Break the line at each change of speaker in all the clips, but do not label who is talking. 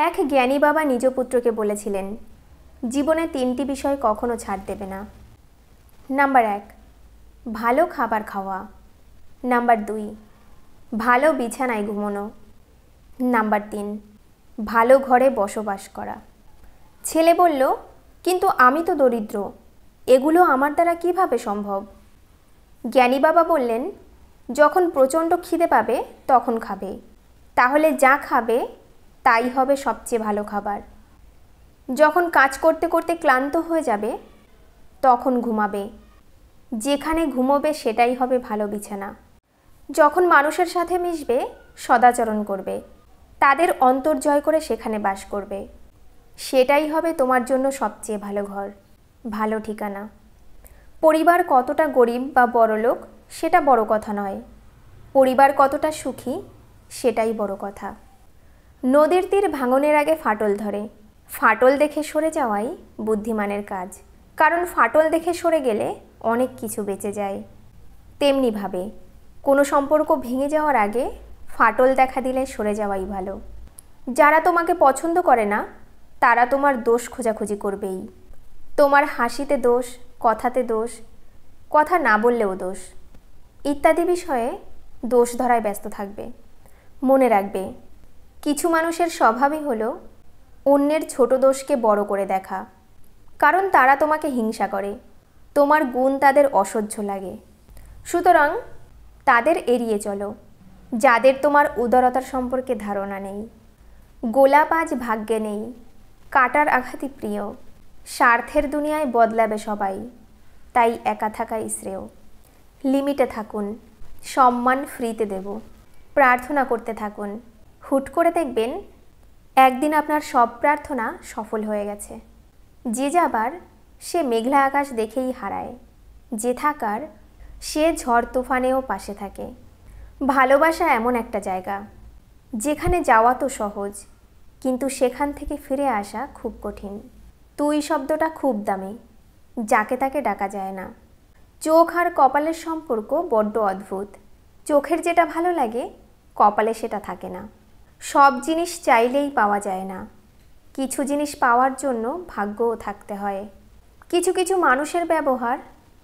এক জ্ঞানী বাবা নিজ পুত্রকে বলেছিলেন, জীবনে 3টি বিষয় কখনো ছাড় দেবে না। নাম্বার 1, ভালো খাবার খাওয়া। নাম্বার 2, ভালো বিছানায় ঘুমানো। নাম্বার 3, ভালো ঘরে বসবাস করা। ছেলে বলল, কিন্তু আমি তো দরিদ্র, এগুলো আমার দ্বারা কিভাবে সম্ভব? জ্ঞানী বাবা বললেন, যখন প্রচণ্ড খিদে পাবে তখন খাবে, তাহলে যা খাবে তাই হবে সবচেয়ে ভালো খাবার। যখন কাজ করতে করতে ক্লান্ত হয়ে যাবে তখন ঘুমাবে, যেখানে ঘুমোবে সেটাই হবে ভালো বিছানা। যখন মানুষের সাথে মিশবে সদাচরণ করবে, তাদের অন্তর জয় করে সেখানে বাস করবে, সেটাই হবে তোমার জন্য সবচেয়ে ভালো ঘর, ভালো ঠিকানা। পরিবার কতটা গরিব বা বড়লোক সেটা বড় কথা নয়, পরিবার কতটা সুখী সেটাই বড় কথা। নদীর তীর ভাঙনের আগে ফাটল ধরে, ফাটল দেখে সরে যাওয়াই বুদ্ধিমানের কাজ, কারণ ফাটল দেখে সরে গেলে অনেক কিছু বেঁচে যায়। তেমনিভাবে কোনো সম্পর্ক ভেঙে যাওয়ার আগে ফাটল দেখা দিলে সরে যাওয়াই ভালো। যারা তোমাকে পছন্দ করে না তারা তোমার দোষ খোঁজাখুঁজি করবেই। তোমার হাসিতে দোষ, কথাতে দোষ, কথা না বললেও দোষ, ইত্যাদি বিষয়ে দোষ ধরায় ব্যস্ত থাকবে। মনে রাখবে, কিছু মানুষের স্বভাবই হলো অন্যের ছোট দোষকে বড় করে দেখা, কারণ তারা তোমাকে হিংসা করে, তোমার গুণ তাদের অসহ্য লাগে। সুতরাং তাদের এড়িয়ে চলো, যাদের তোমার উদারতার সম্পর্কে ধারণা নেই। গোলাপ আজ ভাগ্যে নেই, কাটার আঘাতই প্রিয়, স্বার্থের দুনিয়ায় বদলাবে সবাই, তাই একা থাকাই শ্রেয়। লিমিটে থাকুন, সম্মান ফ্রিতে দেব, প্রার্থনা করতে থাকুন, হুট করে দেখবেন একদিন আপনার সব প্রার্থনা সফল হয়ে গেছে। যে যাবার সে মেঘলা আকাশ দেখেই হারায়, যে থাকার সে ঝড় তুফানেও পাশে থাকে। ভালোবাসা এমন একটা জায়গা যেখানে যাওয়া তো সহজ, কিন্তু সেখান থেকে ফিরে আসা খুব কঠিন। তুই শব্দটা খুব দামি, যাকে তাকে ডাকা যায় না। চোখ আর কপালের সম্পর্ক বড্ড অদ্ভুত, চোখের যেটা ভালো লাগে কপালে সেটা থাকে না। সব জিনিস চাইলেই পাওয়া যায় না, কিছু জিনিস পাওয়ার জন্য ভাগ্যও থাকতে হয়। কিছু কিছু মানুষের ব্যবহার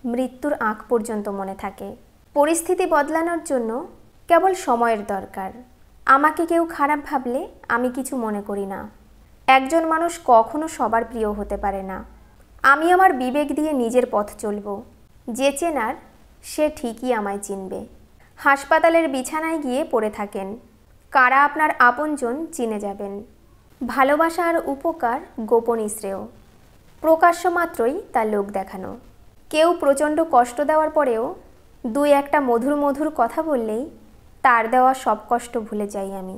মৃত্যুর আগ পর্যন্ত মনে থাকে। পরিস্থিতি বদলানোর জন্য কেবল সময়ের দরকার। আমাকে কেউ খারাপ ভাবলে আমি কিছু মনে করি না। একজন মানুষ কখনো সবার প্রিয় হতে পারে না। আমি আমার বিবেক দিয়ে নিজের পথ চলব, যে চেনার সে ঠিকই আমায় চিনবে। হাসপাতালের বিছানায় গিয়ে পড়ে থাকেন, কারা আপনার আপনজন চিনে যাবেন। ভালোবাসা আর উপকার গোপনই শ্রেয়, প্রকাশ্য মাত্রই তার লোক দেখানো। কেউ প্রচণ্ড কষ্ট দেওয়ার পরেও 2-1টা মধুর মধুর কথা বললেই তার দেওয়া সব কষ্ট ভুলে যাই আমি।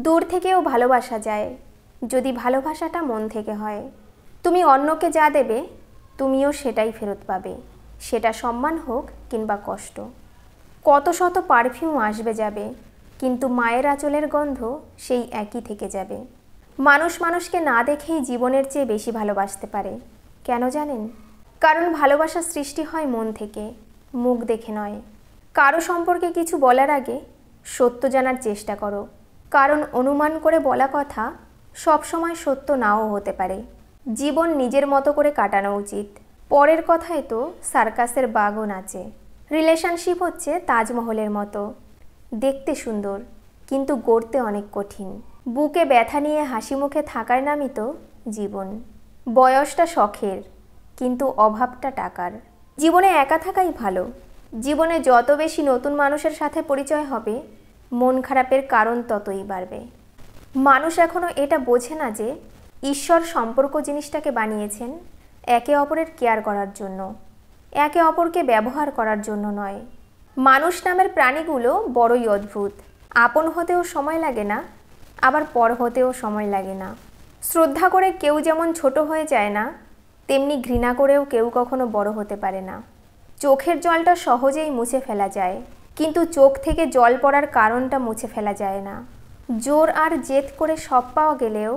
দূর থেকেও ভালোবাসা যায়, যদি ভালোবাসাটা মন থেকে হয়। তুমি অন্যকে যা দেবে তুমিও সেটাই ফেরত পাবে, সেটা সম্মান হোক কিংবা কষ্ট। কত শত পারফিউম আসবে যাবে, কিন্তু মায়ের আঁচলের গন্ধ সেই একই থেকে যাবে। মানুষ মানুষকে না দেখেই জীবনের চেয়ে বেশি ভালোবাসতে পারে। কেন জানেন? কারণ ভালোবাসা সৃষ্টি হয় মন থেকে, মুখ দেখে নয়। কারো সম্পর্কে কিছু বলার আগে সত্য জানার চেষ্টা করো, কারণ অনুমান করে বলা কথা সবসময় সত্য নাও হতে পারে। জীবন নিজের মতো করে কাটানো উচিত। পরের কথায় তো সার্কাসের বাঘও নাচে। রিলেশনশিপ হচ্ছে তাজমহলের মতো, দেখতে সুন্দর কিন্তু গড়তে অনেক কঠিন। বুকে ব্যথা নিয়ে হাসি মুখে থাকার নামই তো জীবন। বয়সটা শখের, কিন্তু অভাবটা টাকার। জীবনে একা থাকাই ভালো। জীবনে যত বেশি নতুন মানুষের সাথে পরিচয় হবে, মন খারাপের কারণ ততই বাড়বে। মানুষ এখনও এটা বোঝে না যে ঈশ্বর সম্পর্ক জিনিসটাকে বানিয়েছেন একে অপরের কেয়ার করার জন্য, একে অপরকে ব্যবহার করার জন্য নয়। মানুষ নামের প্রাণীগুলো বড়ই অদ্ভুত। আপন হতেও সময় লাগে না, আবার পর হতেও সময় লাগে না। শ্রদ্ধা করে কেউ যেমন ছোট হয়ে যায় না, তেমনি ঘৃণা করেও কেউ কখনো বড় হতে পারে না। চোখের জলটা সহজেই মুছে ফেলা যায়, কিন্তু চোখ থেকে জল পড়ার কারণটা মুছে ফেলা যায় না। জোর আর জেদ করে সব পাওয়া গেলেও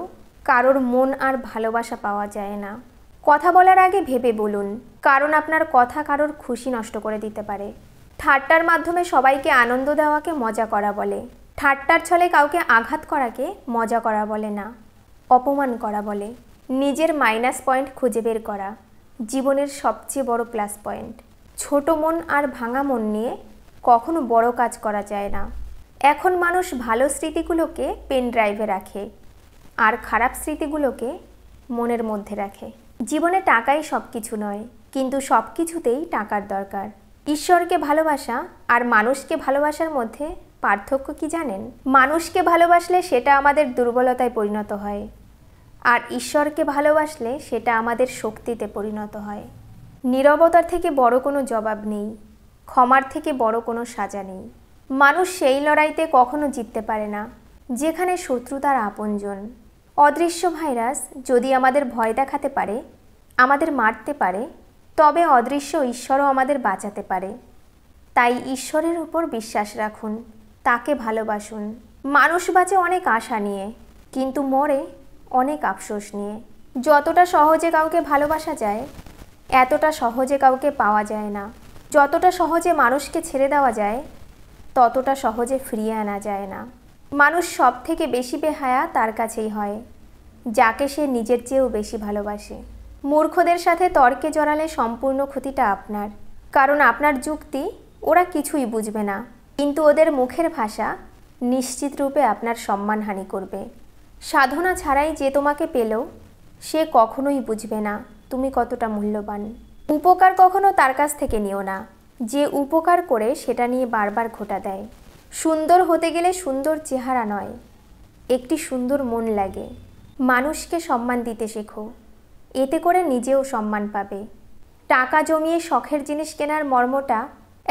কারোর মন আর ভালোবাসা পাওয়া যায় না। কথা বলার আগে ভেবে বলুন, কারণ আপনার কথা কারোর খুশি নষ্ট করে দিতে পারে। ঠাট্টার মাধ্যমে সবাইকে আনন্দ দেওয়াকে মজা করা বলে, ঠাট্টার ছলে কাউকে আঘাত করাকে মজা করা বলে না। অপমান করা বলে। নিজের মাইনাস পয়েন্ট খুঁজে বের করা জীবনের সবচেয়ে বড় প্লাস পয়েন্ট। ছোট মন আর ভাঙা মন নিয়ে কখনো বড় কাজ করা যায় না। এখন মানুষ ভালো স্মৃতিগুলোকে পেন ড্রাইভে রাখে আর খারাপ স্মৃতিগুলোকে মনের মধ্যে রাখে। জীবনে টাকাই সব কিছু নয়, কিন্তু সব কিছুতেই টাকার দরকার। ঈশ্বরকে ভালোবাসা আর মানুষকে ভালোবাসার মধ্যে পার্থক্য কি জানেন? মানুষকে ভালোবাসলে সেটা আমাদের দুর্বলতায় পরিণত হয়, আর ঈশ্বরকে ভালোবাসলে সেটা আমাদের শক্তিতে পরিণত হয়। নীরবতার থেকে বড় কোনো জবাব নেই, ক্ষমার থেকে বড় কোনো সাজা নেই। মানুষ সেই লড়াইতে কখনো জিততে পারে না যেখানে শত্রু তার আপনজন। অদৃশ্য ভাইরাস যদি আমাদের ভয় দেখাতে পারে, আমাদের মারতে পারে, তবে অদৃশ্য ঈশ্বরও আমাদের বাঁচাতে পারে। তাই ঈশ্বরের উপর বিশ্বাস রাখুন, তাকে ভালোবাসুন। মানুষ বাঁচে অনেক আশা নিয়ে, কিন্তু মরে অনেক আফসোস নিয়ে। যতটা সহজে কাউকে ভালোবাসা যায়, এতটা সহজে কাউকে পাওয়া যায় না। যতটা সহজে মানুষকে ছেড়ে দেওয়া যায়, ততটা সহজে ফিরিয়ে আনা যায় না। মানুষ সব থেকে বেশি বেহায়া তার কাছেই হয়, যাকে সে নিজের চেয়েও বেশি ভালোবাসে। মূর্খদের সাথে তর্কে জড়ালে সম্পূর্ণ ক্ষতিটা আপনার, কারণ আপনার যুক্তি ওরা কিছুই বুঝবে না, কিন্তু ওদের মুখের ভাষা নিশ্চিত রূপে আপনার সম্মানহানি করবে। সাধনা ছাড়াই যে তোমাকে পেল, সে কখনোই বুঝবে না তুমি কতটা মূল্যবান। উপকার কখনো তার কাছ থেকে নিও না যে উপকার করে সেটা নিয়ে বারবার খোঁটা দেয়। সুন্দর হতে গেলে সুন্দর চেহারা নয়, একটি সুন্দর মন লাগে। মানুষকে সম্মান দিতে শেখো, এতে করে নিজেও সম্মান পাবে। টাকা জমিয়ে শখের জিনিস কেনার মর্মটা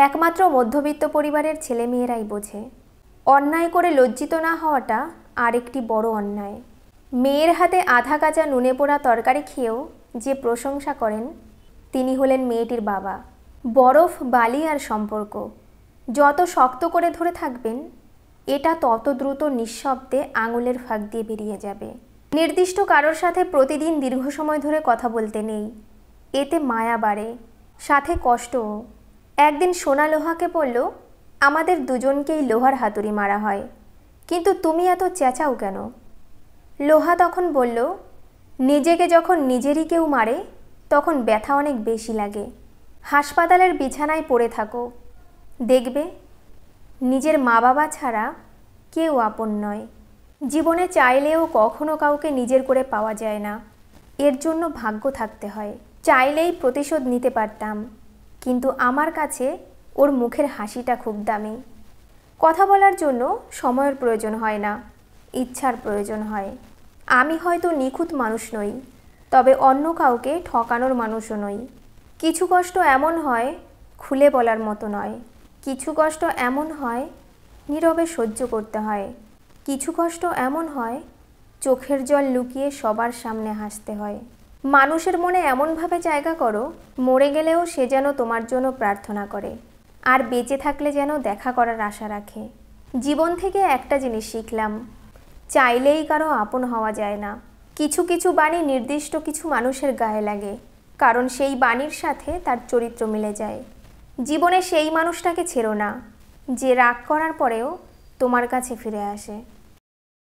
একমাত্র মধ্যবিত্ত পরিবারের ছেলেমেয়েরাই বোঝে। অন্যায় করে লজ্জিত না হওয়াটা আরেকটি বড় অন্যায়। মেয়ের হাতে আধা কাঁচা নুনে পোড়া তরকারি খেয়েও যে প্রশংসা করেন, তিনি হলেন মেয়েটির বাবা। বরফ, বালি আর সম্পর্ক যত শক্ত করে ধরে থাকবেন, এটা তত দ্রুত নিঃশব্দে আঙুলের ফাঁক দিয়ে বেরিয়ে যাবে। নির্দিষ্ট কারোর সাথে প্রতিদিন দীর্ঘ সময় ধরে কথা বলতে নেই, এতে মায়া বাড়ে, সাথে কষ্টও। একদিন সোনা লোহাকে বলল, আমাদের দুজনকেই লোহার হাতুড়ি মারা হয়, কিন্তু তুমি এত চেঁচাও কেন? লোহা তখন বলল, নিজেকে যখন নিজেরই কেউ মারে তখন ব্যথা অনেক বেশি লাগে। হাসপাতালের বিছানায় পড়ে থাকো, দেখবে নিজের মা বাবা ছাড়া কেউ আপন নয়। জীবনে চাইলেও কখনো কাউকে নিজের করে পাওয়া যায় না, এর জন্য ভাগ্য থাকতে হয়। চাইলেই প্রতিশোধ নিতে পারতাম, কিন্তু আমার কাছে ওর মুখের হাসিটা খুব দামি। কথা বলার জন্য সময়ের প্রয়োজন হয় না, ইচ্ছার প্রয়োজন হয়। আমি হয়তো নিখুঁত মানুষ নই, তবে অন্য কাউকে ঠকানোর মানুষও নই। কিছু কষ্ট এমন হয় খুলে বলার মতো নয়, কিছু কষ্ট এমন হয় নীরবে সহ্য করতে হয়, কিছু কষ্ট এমন হয় চোখের জল লুকিয়ে সবার সামনে হাসতে হয়। মানুষের মনে এমনভাবে জায়গা করো, মরে গেলেও সে যেন তোমার জন্য প্রার্থনা করে, আর বেঁচে থাকলে যেন দেখা করার আশা রাখে। জীবন থেকে একটা জিনিস শিখলাম, চাইলেই কারো আপন হওয়া যায় না। কিছু কিছু বাণী নির্দিষ্ট কিছু মানুষের গায়ে লাগে, কারণ সেই বাণীর সাথে তার চরিত্র মিলে যায়। জীবনে সেই মানুষটাকে ছেড়ো না যে রাগ করার পরেও তোমার কাছে ফিরে আসে।